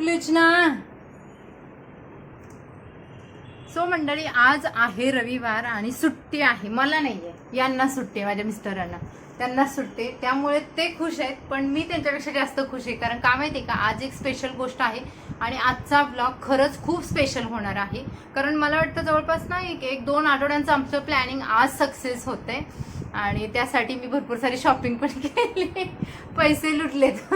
लुचना. So मंडळी, आज आहे रविवार आणि सुट्टी आहे. मला नाहीये, यांना सुट्टी आहे, माझ्या मिस्टरांना. त्यांना सुट्टी, त्यामुळे ते खुश आहेत. पण मी त्यांच्यापेक्षा जास्त खुश आहे. कारण का माहिती का, आज एक स्पेशल गोष्ट आहे आणि आजचा ब्लॉग खरंच खूप स्पेशल होणार आहे. कारण मला वाटतं जवळपास ना एक 2 आठवड्यांचं आमचं प्लॅनिंग आज सक्सेस होतंय आणि त्यासाठी मी भरपूर सारी शॉपिंग पण केली. पैसे लुटलेत.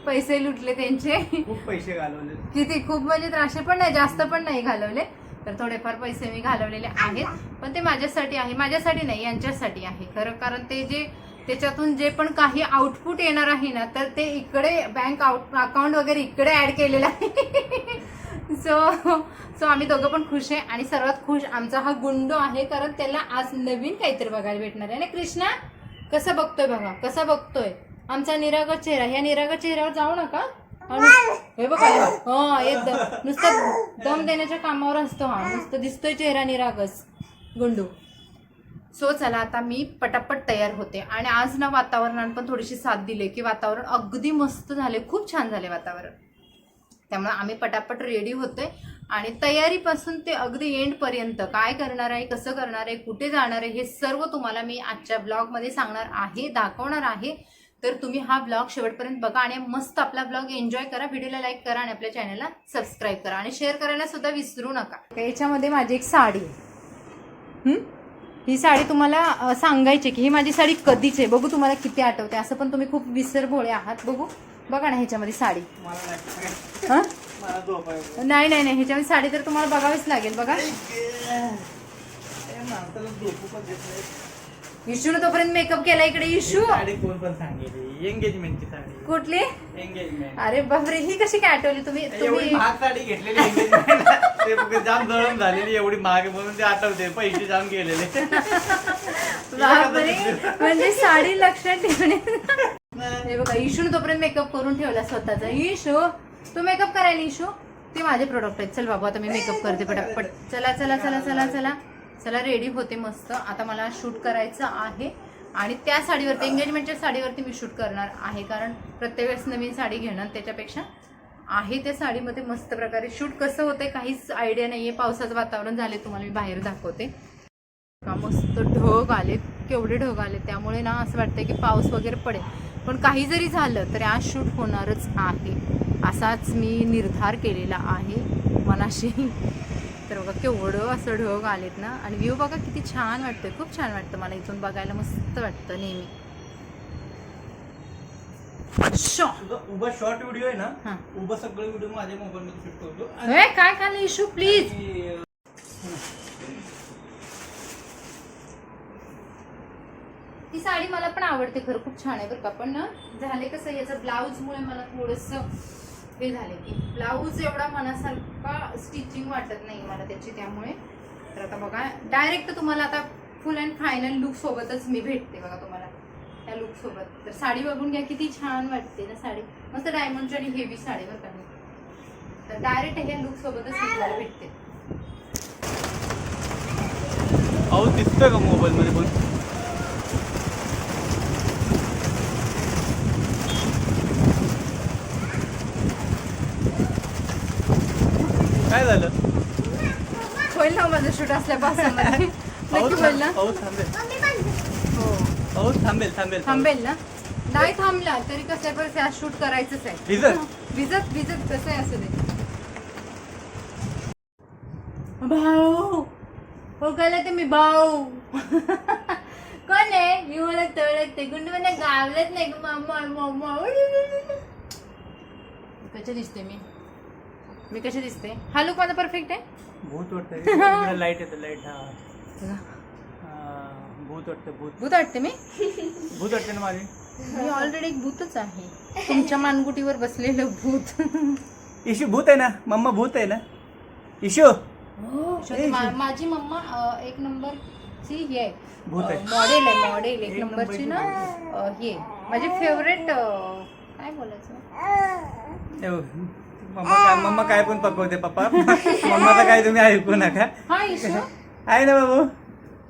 पैसे लुटले त्यांचे, खूप पैसे घालवले. किती खूप, म्हणजे असे पण नाही, जास्त पण नाही घालवले. तर थोडेफार पैसे मी घालवलेले आहेत, पण ते माझ्यासाठी आहे, माझ्यासाठी नाही, यांच्यासाठी आहे खरं. कारण ते जे त्याच्यातून जे पण काही आउटपुट येणार आहे ना, तर ते इकडे बँक अकाउंट वगैरे इकडे ऍड केलेलं आहे. सो आम्ही दोघं पण खुश आहे. आणि सर्वात खुश आमचा हा गुंडो आहे, कारण त्याला आज नवीन काहीतरी बघायला भेटणार आहे ना. कृष्णा कसा बघतोय बघा, कसा बघतोय आमचा निरागस चेहरा. ह्या निरागस चेहऱ्यावर जाऊ नका. हे बघा, हा एकदम नुसतं दम देण्याच्या कामावर असतो हा, नुसतं दिसतोय चेहरा निरागस गुंडू. सो चला, आता मी पटापट तयार होते. आणि आज ना वातावरणाने पण थोडीशी साथ दिली की वातावरण अगदी मस्त झाले, खूप छान झाले वातावरण. त्यामुळे आम्ही पटापट रेडी होतोय आणि तयारीपासून ते अगदी एंड पर्यंत काय करणार आहे, कसं करणार आहे, कुठे जाणार आहे, हे सर्व तुम्हाला मी आजच्या ब्लॉगमध्ये सांगणार आहे, दाखवणार आहे. तर तुम्ही हा ब्लॉग शेवटपर्यंत बघा आणि मस्त आपला ब्लॉग एन्जॉय करा. व्हिडिओला लाईक करा आणि आपल्या चॅनलला सबस्क्राईब करा आणि शेअर करायला सुद्धा विसरू नका. याच्यामध्ये माझी एक साडी, ही साडी तुम्हाला सांगायची की ही माझी साडी कधीची आहे. बघू तुम्हाला किती आठवते. असं पण तुम्ही खूप विसरभोळे आहात. बघू, बघा ना ह्याच्यामध्ये साडी. नाही नाही नाही, ह्याच्यामध्ये साडी तर तुम्हाला बघावीच लागेल. बघा, इशून तोपर्यंत मेकअप केला इकडे. इशू एंगेजमेंटची साडी कुठली? एंगेजमेंट. अरे बापरे, ही कशी काय आठवली तुम्ही? एवढी महाग साडी घेतलेली एंगेजमेंट, जाम जळून झालेली, एवढी महाग म्हणून ते आठवते, पैसे जाम गेलेले. बापरे, म्हणजे साडी लक्षात ठेवणे. हे बघा, इशून तोपर्यंत मेकअप करून ठेवला स्वतःचा. इशू तू मेकअप करायला. इशू ते माझे प्रोडक्ट आहेत. चल बाबू, आता मी मेकअप करते पटापट. चला चला चला चला चला चला, रेडी होते मस्त. आता मला शूट करायचं आहे आणि त्या साडीवरती, एंगेजमेंटच्या साडीवरती मी शूट करणार आहे. कारण प्रत्येक वेळेस नवीन साडी घेणं, त्याच्यापेक्षा आहे त्या साडीमध्ये मस्त प्रकारे शूट कसं होतंय काहीच आयडिया नाहीये. पावसाचं वातावरण झाले, तुम्हाला मी बाहेर दाखवते. का मस्त ढग आलेत, केवढे ढग आले. त्यामुळे ना असं वाटतंय की पाऊस वगैरे पडेल, पण काही जरी झालं तरी आज शूट होणारच आहे, असाच मी निर्धार केलेला आहे मनाशी. तर बघा केवढं असं ढग आलेत ना. आणि व्ह्यू बघा किती छान वाटतंय, खूप छान वाटतं मला इथून बघायला, मस्त वाटतं नेहमी. उभा शॉर्ट व्हिडिओ आहे ना, उभा सगळे व्हिडिओ माझ्या मोबाईल मध्ये शूट करतो. काय खाल्लं इशू, प्लीज. ती साडी मला पण आवडते खरं, खूप छान आहे बरं का. पण ना झाले कसं, याचं ब्लाऊज मुळे मला थोडस हे झाले की ब्लाऊज एवढा मनासारखा स्टिचिंग वाटत नाही मला त्याची, त्यामुळे. तर आता बघा, डायरेक्ट तुम्हाला आता फुल अँड फायनल लुक सोबतच मी भेटते बघा तुम्हाला, त्या लुक सोबत. तर साडी बघून घ्या किती छान वाटते ना साडी, मस्त डायमंडची आणि हेवी साडी बरं का. तर डायरेक्ट ह्या लुक सोबतच तुम्हाला भेटते. अहो दिसतोय का मोबाईल मध्ये पण? काय झालं? होईल ना माझं शूट असल्यापासून. थांबेल ना. नाही थांबला तरी कसं पण आज शूट करायचंच आहे. भिजत भिजत कसं आहे असं ते. भाऊ हो गेला ते मी भाऊ. कोण आहे? मी ओळखते गुंड मला गावलंच नाही. कशी दिसते मी कशी दिसते? हा लुक माझा परफेक्ट आहे. भूत वाटतं. लाईट येतं, लाईट. भूत वाटतं. भूत वाटते मी. भूत वाटते ना माझी. मी ऑलरेडी एक भूतच आहे, तुमच्या मानगुटीवर बसलेलं भूत. इशू भूत आहे ना, मम्मा भूत आहे ना इशू. माझी मम्मा एक नंबरची हे भूत आहे, मॉडेल एक नंबरची ना. हे माझी फेवरेट. काय बोलायचं, मम्मा काय पण पकवते पप्पा. मम्माचं काय तुम्ही ऐकू नका. आहे ना बाबू,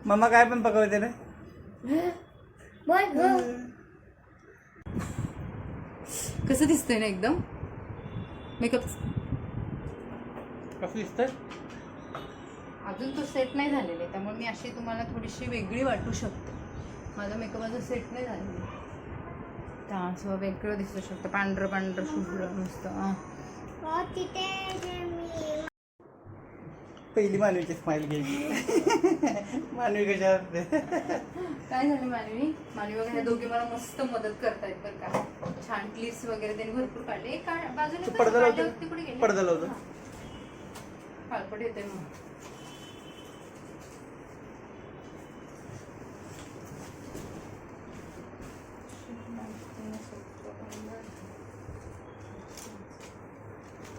मम्मा काय पण पकवते ना. कसं दिसतंय ना एकदम. मेकअप कसं दिसतंय? अजून तो सेट नाही झालेला आहे, त्यामुळे मी अशी तुम्हाला थोडीशी वेगळी वाटू शकते. माझा मेकअप अजून सेट नाही झालेला आहे, त्या असं वेगळं दिसू शकतं, पांढरं पांढरं शुभ्र नुसतं. पहिली मानवीची स्माइल घ्यायची. मानवी कशा असते? काय झालं मानवी वगैरे हे दोघे मला मस्त मदत करतायत बरं का. छान क्लिप्स वगैरे त्यांनी भरपूर काढले. एक बाजूने पडदा काढले लावतो, होते, कुठे गेले? पडदा लावतो. फाळपट येते मग.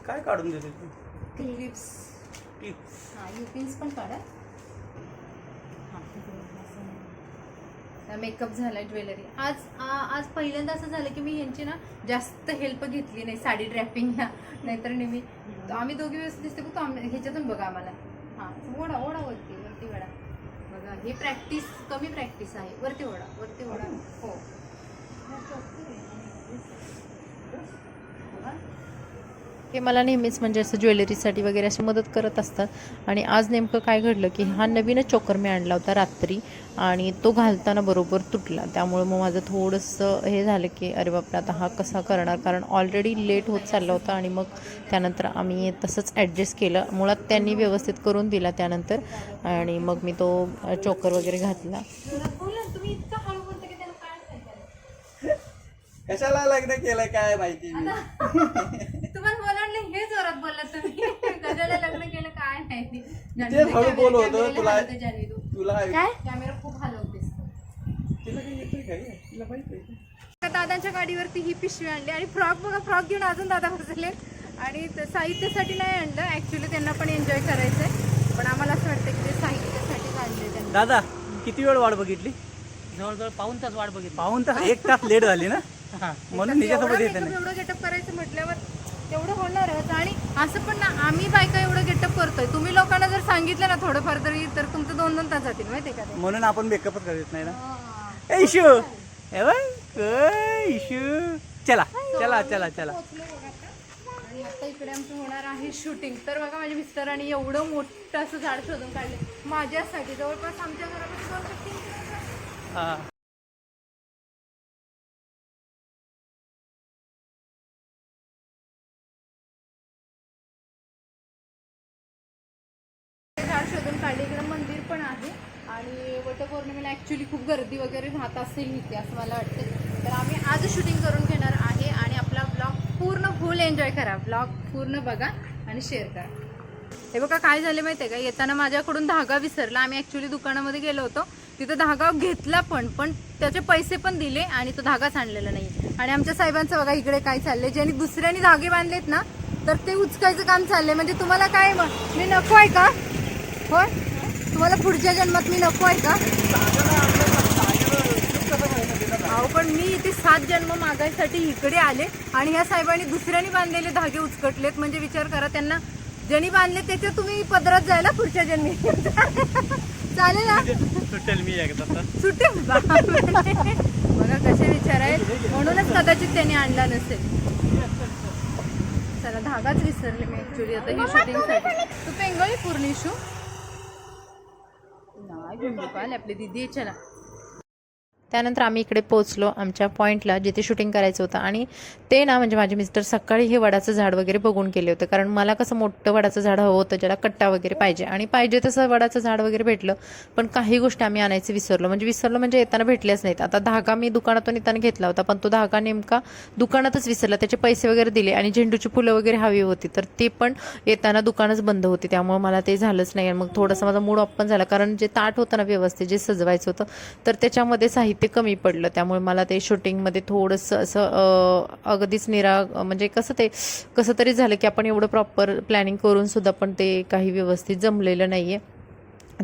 काय काढून देते तू? क्लिप्स. हा युपिन्स पण काढा. मेकअप झालाय, ज्वेलरी. आज पहिल्यांदा असं झालं की मी यांची ना जास्त हेल्प घेतली नाही साडी ड्रॅपिंगला, नाहीतर नेहमी आम्ही दोघी व्यवस्थित दिसते बघ. ह्याच्यातून बघा आम्हाला. हां ओढा वरती वडा बघा. ही प्रॅक्टिस, कमी प्रॅक्टिस आहे. वरती ओढा. हो हे मला नेहमीच म्हणजे असं ज्वेलरीसाठी वगैरे अशी मदत करत असतात. आणि आज नेमकं काय घडलं की हा नवीनच चोकर मी आणला होता रात्री, आणि तो घालताना बरोबर तुटला. त्यामुळे मग माझं थोडंसं हे झालं की अरे बापरे आता हा कसा करणार, कारण ऑलरेडी लेट होत चालला होता. आणि मग त्यानंतर आम्ही तसंच ॲडजस्ट केलं. मुळात त्यांनी व्यवस्थित करून दिला त्यानंतर, आणि मग मी तो चोकर वगैरे घातला. कशाला लग्न केलंय काय माहिती. तुम्हाला बोलावलं हे जोरात बोलला तुम्ही. कशाला लग्न केलं काय माहिती. तेच हळू बोल होतं तुला. काय कॅमेरा खूप हलवतेस. तिला काही येतोय काय? तिला माहिती. दादांच्या गाडीवरती ही पिशवी आणली आणि फ्रॉक बघा. फ्रॉक घेऊन अजून दादा बसले. आणि साहित्यासाठी नाही आणलं, ऍक्च्युली त्यांना पण एन्जॉय करायचंय, पण आम्हाला असं वाटतं की ते साहित्यासाठी आणले त्यांनी. दादा किती वेळ वाट बघितली? जवळजवळ पाऊण तास वाट बघितली. पाऊण तास? 1 तास लेट झाली ना, म्हणून तिच्यासोबत येते नाही. एवढं गेटअप करायचं म्हटल्यावर तेवढं होणारच. आणि असं पण ना, आम्ही बायका एवढं गेटअप करतोय, तुम्ही लोकांना जर सांगितलं ना थोडंफार तर तुमचं 2-2 तास जातील माहितीये का. म्हणून आपण मेकअपच करत नाही ना. इशू इशू चला. आणि आता इकडे आमचं होणार आहे शूटिंग. तर बघा माझ्या मिस्टरांनी एवढं मोठं असं झाड शोधून काढले माझ्यासाठी. जवळपास आमच्या घरापासून झाड शोधून काढले. इकडे मंदिर पण आहे, आणि वटपौर्णिमेला ॲक्च्युली खूप गर्दी वगैरे राहत असेल इथे असं मला वाटतं. तर आम्ही आज शूटिंग करून घेणार आहे, आणि आपला ब्लॉग पूर्ण फुल एन्जॉय करा. ब्लॉग पूर्ण बघा आणि शेअर करा. हे बघा काय झाले माहिती आहे का, येताना माझ्याकडून धागा विसरला. आम्ही ॲक्च्युली दुकानामध्ये गेलो होतो, तिथं धागा घेतला पण त्याचे पैसे पण दिले, आणि तो धागाच आणलेला नाही. आणि आमच्या साहेबांचं बघा इकडे काय चाललंय, ज्यांनी दुसऱ्यांनी धागे बांधलेत ना तर ते उचकायचं काम चाललंय. म्हणजे तुम्हाला काय मी नको आहे का? होय, तुम्हाला पुढच्या जन्मात मी नको आहे का? अहो पण मी इथे 7 जन्म मागायसाठी इकडे आले, आणि ह्या साहेबांनी दुसऱ्यांनी बांधलेले धागे उचकटलेत. म्हणजे विचार करा, त्यांना ज्यांनी बांधले त्याच्या तुम्ही पदरात जायला पुढच्या जन्मी. चालेल ना? सुटेल मी एकदा. सुटेल बघा कसे विचार आहेत. म्हणूनच कदाचित त्यांनी आणला नसेल. चला, धागाच विसरले मी ऍक्च्युली आता ही शूटिंगसाठी. तू पेंगळी पूर्ण इशू नाही घेऊन आपली दिदी. चला. त्यानंतर आम्ही इकडे पोहोचलो आमच्या पॉईंटला जिथे शूटिंग करायचं होतं. आणि ते ना म्हणजे माझे मिस्टर सकाळी हे वडाचं झाड वगैरे बघून गेले होते, कारण मला कसं मोठं वडाचं झाड हवं होतं ज्याला कट्टा वगैरे पाहिजे, आणि पाहिजे तसं वडाचं झाड वगैरे भेटलं. पण काही गोष्टी आम्ही आणायचे विसरलो म्हणजे येताना भेटल्याच नाहीत. आता धागा मी दुकानातून येताना घेतला होता, पण तो धागा नेमका दुकानातच विसरला. त्याचे पैसे वगैरे दिले, आणि झेंडूची फुलं वगैरे हवी होती, तर ते पण येताना दुकानच बंद होते. त्यामुळे मला ते झालंच नाही. मग थोडासा माझा मूड ऑफ पण झाला, कारण जे ताट होतं ना व्यवस्थित जे सजवायचं होतं, तर त्याच्यामध्ये साहित्य कमी पडलं. त्यामुळे मला ते शूटिंगमध्ये थोडंसं असं अगदीच म्हणजे कसं तरी झालं की आपण एवढं प्रॉपर प्लॅनिंग करून सुद्धा पण ते काही व्यवस्थित जमलेलं नाहीये.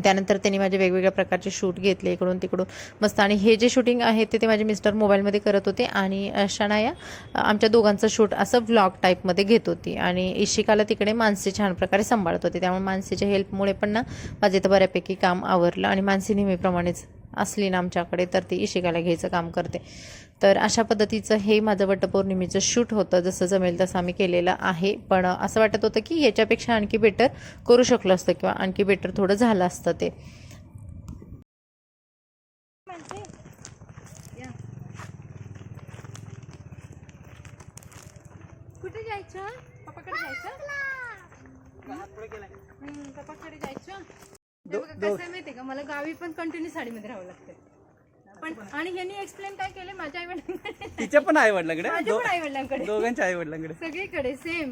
त्यानंतर त्यांनी माझे वेगवेगळ्या प्रकारचे शूट घेतले इकडून तिकडून मस्त. आणि हे जे शूटिंग आहे ते माझे मिस्टर मोबाईलमध्ये करत होते, आणि शनाया आमच्या दोघांचं शूट असं व्लॉग टाईपमध्ये घेत होती, आणि इशिकाला तिकडे मानसी छान प्रकारे सांभाळत होते. त्यामुळे मानसीच्या हेल्पमुळे पण ना माझे तर बऱ्यापैकी काम आवरलं, आणि मानसी नेहमीप्रमाणेच असली ना आमच्याकडे तर ती इशिकाला घ्यायचं काम करते. तर अशा पद्धतीचं हे माझं वटपौर्णिमेचं शूट होतं. जसं जमेल तसं आम्ही केलेलं आहे. पण असं वाटत होतं की याच्यापेक्षा आणखी बेटर करू शकलो असतं किंवा आणखी बेटर थोडं झालं असतं ते. कुठे जायचं? पप्पाकडे जायचं? पप्पाकडे जायचं? हे बघा, कसं आहे माहितीये का, मला गावी पण कंटिन्यू साडीमध्ये राहावं लागतं. पण आणि यांनी एक्सप्लेन काय केले माझ्या आई वडिलांकडे, तिच्या पण आई वडिलांकडे, माझ्या पण आई वडिलांकडे, दोघांच्या आई वडिलांकडे, सगळीकडे सेम.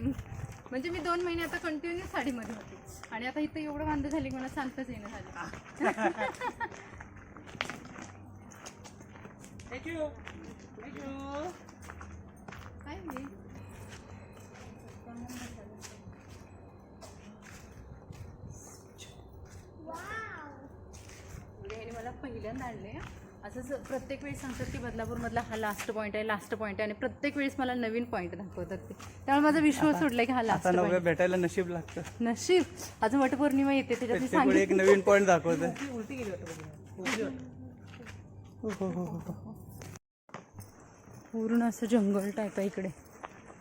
म्हणजे मी 2 महिने आता कंटिन्यू साडीमध्ये होते आणि आता इथं एवढं वांद झाली की मला शांतच येणं झालं. काय हे? ह्याने मला पहिल्यांदा आणले. असंच प्रत्येक वेळेस सांगतात की बदलापूरमधला हा लास्ट पॉईंट आहे, लास्ट पॉईंट आहे, आणि प्रत्येक वेळेस मला नवीन पॉईंट दाखवतात ते. त्यामुळे माझा विश्वास सोडलाय की हा लास्ट आता नवऱ्या पॉईंट. भेटायला नशीब लागतं. नशीब अजून वटपौर्णिमा येते, त्याच्यात मी त्याच्यामुळे एक सांगितलं नवीन पॉईंट दाखवतं. पूर्ण असं जंगल टाईप आहे इकडे,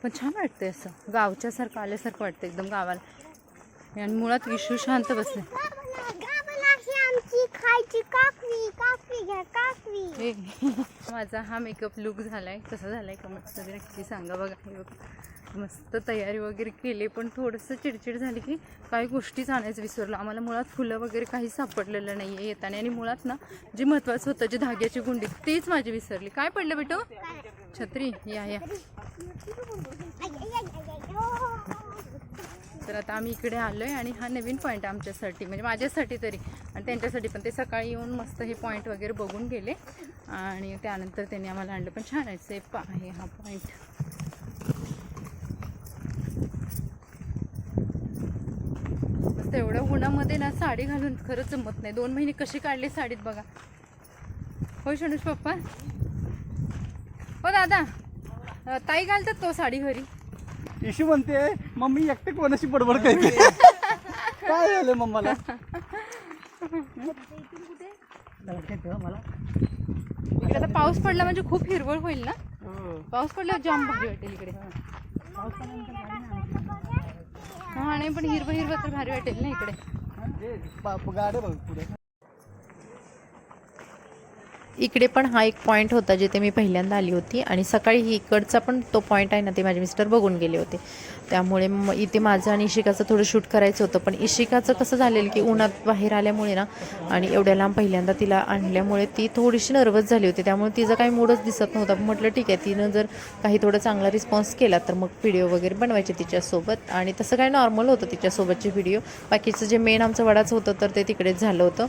पण छान वाटतंय, असं गावच्या सारखं आल्यासारखं वाटतं एकदम गावाला. आणि मुळात विशू शांत बसले. माझा हा मेकअप लुक झालाय, कसा झालाय कमेंट्स वगैरे नक्की सांगा. बघा हे बघा, मस्त तयारी वगैरे केली, पण थोडंसं चिडचिड झाली की काही गोष्टीच आणायचं विसरलो. आम्हाला मुळात फुलं वगैरे काही सापडलेलं नाही आहे येताना, आणि मुळात ना जे महत्त्वाचं होतं, जे धाग्याची गुंडी, तेच माझी विसरली. काय पडलं बेटो? छत्री. या या. तर आता आम्ही इकडे आलोय आणि हा नवीन पॉईंट आमच्यासाठी, म्हणजे माझ्यासाठी तरी आणि त्यांच्यासाठी पण. ते सकाळी येऊन मस्त हे पॉईंट वगैरे बघून गेले आणि त्यानंतर त्यांनी आम्हाला आणलं. पण छान आहे, सेफ आहे हा पॉईंट. तेवढ्या उन्हामध्ये ना साडी घालून खरंच जमत नाही. 2 महिने कशी काढले साडीत बघा. होय शनुष पप्पा? हो दादा, ताई घालतात तो साडी घरी? इशू म्हणते मम्मी एकटे कोणाशी बडबड करते. काय झालं मम्माला? इकडे आता पाऊस पडला म्हणजे खूप हिरवळ होईल ना. पाऊस पडल्यावर जाम भारी वाटेल इकडे. हा नाही, पण हिरवं हिरवं तर भारी वाटेल ना इकडे. गाड्या बघ पुढे. इकडे पण हा एक पॉईंट होता जिथे मी पहिल्यांदा आली होती, आणि सकाळी ही इकडचा पण तो पॉईंट आहे ना, ते माझे मिस्टर बघून गेले होते. त्यामुळे इथे माझं आणि इशिकाचं थोडं शूट करायचं होतं. पण इशिकाचं कसं झालेलं की उन्हात बाहेर आल्यामुळे ना, आणि एवढ्या लांब पहिल्यांदा तिला आणल्यामुळे ती थोडीशी नर्वस झाली होती. त्यामुळे तिचं काही मूडच दिसत नव्हता. म्हटलं ठीक आहे, तिनं जर काही थोडं चांगला रिस्पॉन्स केला तर मग व्हिडिओ वगैरे बनवायचे तिच्यासोबत. आणि तसं काय नॉर्मल होतं तिच्यासोबतचे व्हिडिओ. बाकीचं जे मेन आमचं वडाचं होतं तर ते तिकडेच झालं होतं.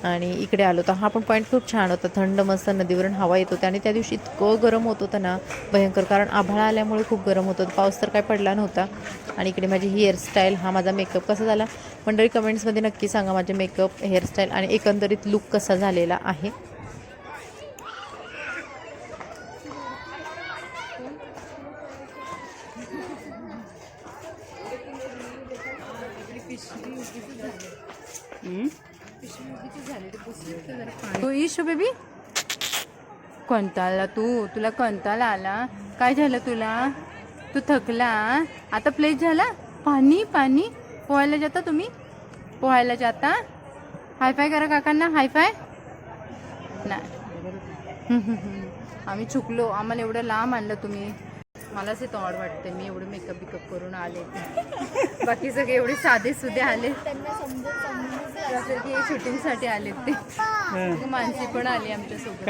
आणि इकडे आलो होतो. हा पण पॉईंट खूप छान होता. थंड मस्त नदीवरून हवा येत होती, आणि त्या दिवशी इतकं गरम होत होतं ना, भयंकर. कारण आभाळ आल्यामुळे खूप गरम होत होतं. पाऊस तर काय पडला नव्हता. आणि इकडे माझी हेअरस्टाईल, हा माझा मेकअप कसा झाला मंडळी कमेंट्समध्ये नक्की सांगा. माझे मेकअप, हेअरस्टाईल आणि एकंदरीत लुक कसा झालेला आहे. ईशू बेबी, कंटाळला तुला कंटाळा आला? काय झालं तुला? तू थकला? आता प्लेस झाला? पाणी पाणी पोहायला जाता तुम्ही? पोहायला जाता? हायफाय करा काकांना, हायफाय. नाही आम्ही चुकलो, आम्हाला एवढं लांब आणलं तुम्ही. मलाच इथं ऑड वाटते, मी एवढं मेकअप बिकअप करून आले. बाकी सगळे एवढे साधे सुधे आले, शूटिंगसाठी आले ते. मानसी पण आली आमच्यासोबत.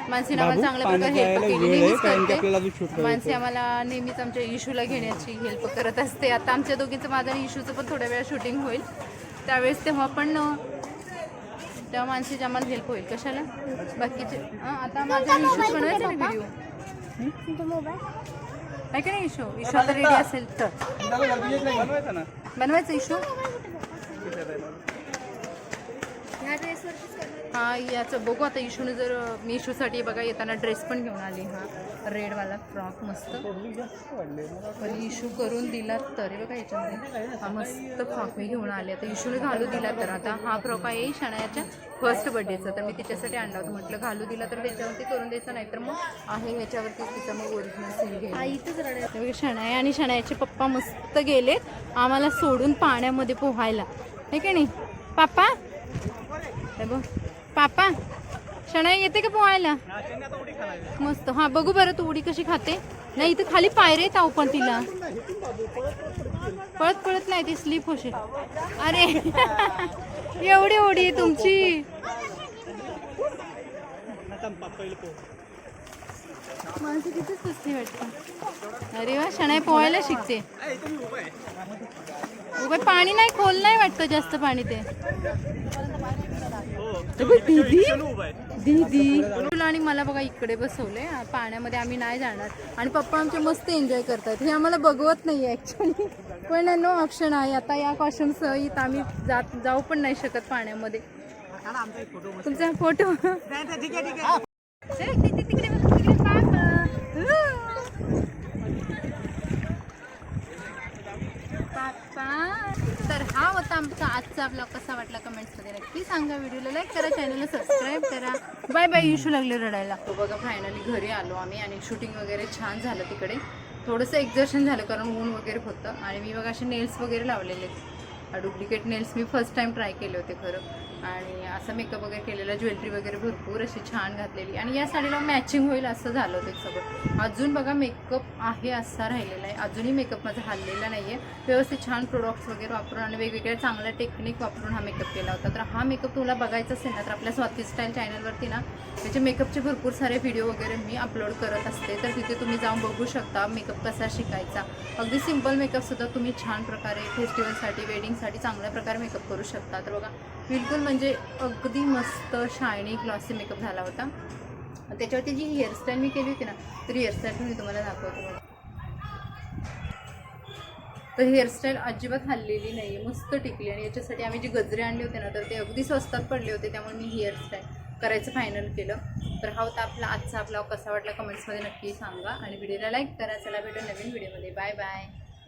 मानसीने आम्हाला चांगल्या प्रकारे हेल्प केली. मानसी आम्हाला नेहमीच आमच्या इशूला घेण्याची हेल्प करत असते. आता आमच्या दोघींचं, माझं आणि इशूचं पण थोड्या वेळा शूटिंग होईल त्यावेळेस, तेव्हा मानसीची आम्हाला हेल्प होईल. कशाला? बाकीचे आता माझा इशूच बनवायचा ना व्हिडिओ, आहे का नाही? इशू आता रेडी असेल तर बनवायचं इशू. ह्या ड्रेसवरतीच करणार आहे. हा याचं बघू आता इशूने जर मी इशूसाठी बघा येताना ड्रेस पण घेऊन आली हा रेडवाला फ्रॉक मस्त पण इशू करून दिला तर हे बघा याच्यामध्ये हा मस्त फ्रॉक मी घेऊन आले आता इशूने घालू दिला तर आता हा फ्रॉक आहे शनायाच्या फर्स्ट बर्थडेचा तर मी तिच्यासाठी आणला होता म्हटलं घालू दिला तर त्याच्यावरती करून द्यायचं नाही तर मग आहे ह्याच्यावरती तिचा मग ओरिजिनल सीन घ्यायला शनाया आणि शनायाचे पप्पा मस्त गेलेत आम्हाला सोडून पाण्यामध्ये पोहायला आहे की नाही पापा हे बघ पापा शनाया येते का पोहायला मस्त हा बघू बरं तू उडी कशी खाते नाही इथं खाली पायरे आहेत आहो पण तिला पळत पळत नाही ती स्लीप होशील अरे एवढी उडी आहे तुमची माणसं कितीच सुस्ती वाटतं अरे वा शनाया पोहायला शिकते उभं पाणी नाही खोल नाही वाटतं जास्त पाणी ते दीदी दीदी आणि मला बघा इकडे बसवले पाण्यामध्ये आम्ही नाही जाणार आणि पप्पा आमचे मस्त एन्जॉय करतात हे आम्हाला बघवत नाही ऍक्च्युली पण नो ऑप्शन आहे आता या कॉस्ट्युम सहित आम्ही जाऊ पण नाही शकत पाण्यामध्ये तुमचा फोटो तर हा होता आमचा आजचा ब्लॉग कसा वाटला कमेंट्समध्ये नक्की सांगा व्हिडिओला लाईक करा चॅनलला सबस्क्राईब करा बाय बाय इशू लागले रडायला तो बघा फायनली घरी आलो आम्ही आणि शूटिंग वगैरे छान झालं तिकडे थोडंसं एक्झर्शन झालं कारण ऊन वगैरे होतं आणि मी बघा असे नेल्स वगैरे लावलेले डुप्लिकेट नेल्स मी फर्स्ट टाइम ट्राय केले होते खरं आणि असं मेकअप वगैरे केलेला ज्वेलरी वगैरे भरपूर अशी छान घातलेली आणि या साडीला मॅचिंग होईल असं झालं होतं सगळं अजून बघा मेकअप आहे असा राहिलेला आहे अजूनही मेकअप माझा हल्लेला नाही आहे व्यवस्थित छान प्रोडक्ट्स वगैरे वापरून आणि वेगवेगळ्या चांगल्या टेक्निक वापरून हा मेकअप केला होता तर हा मेकअप तुला बघायचा असेल ना तर आपल्या स्वाती स्टाईल चॅनलवरती ना त्याचे मेकअपचे भरपूर सारे व्हिडिओ वगैरे मी अपलोड करत असते तर तिथे तुम्ही जाऊन बघू शकता मेकअप कसा शिकायचा अगदी सिम्पल मेकअपसुद्धा तुम्ही छान प्रकारे फेस्टिवलसाठी वेडिंगसाठी चांगल्या प्रकारे मेकअप करू शकता तर बघा बिलकुल म्हणजे अगदी मस्त शायनी ग्लॉसी मेकअप झाला होता त्याच्यावरती जी हेअरस्टाईल मी केली होती ना तर हेअरस्टाईल पण मी तुम्हाला दाखवते तर हेअरस्टाईल अजिबात हल्लेली नाही आहे मस्त टिकली आणि याच्यासाठी आम्ही जे गजरे आणले होते ना तर ते अगदी स्वस्तात पडले होते त्यामुळे मी हेअरस्टाईल करायचं फायनल केलं तर हा होता आपला आजचा ब्लॉग कसा वाटला कमेंट्समध्ये नक्की सांगा आणि व्हिडिओला लाईक करा चला भेटू नवीन व्हिडिओमध्ये बाय बाय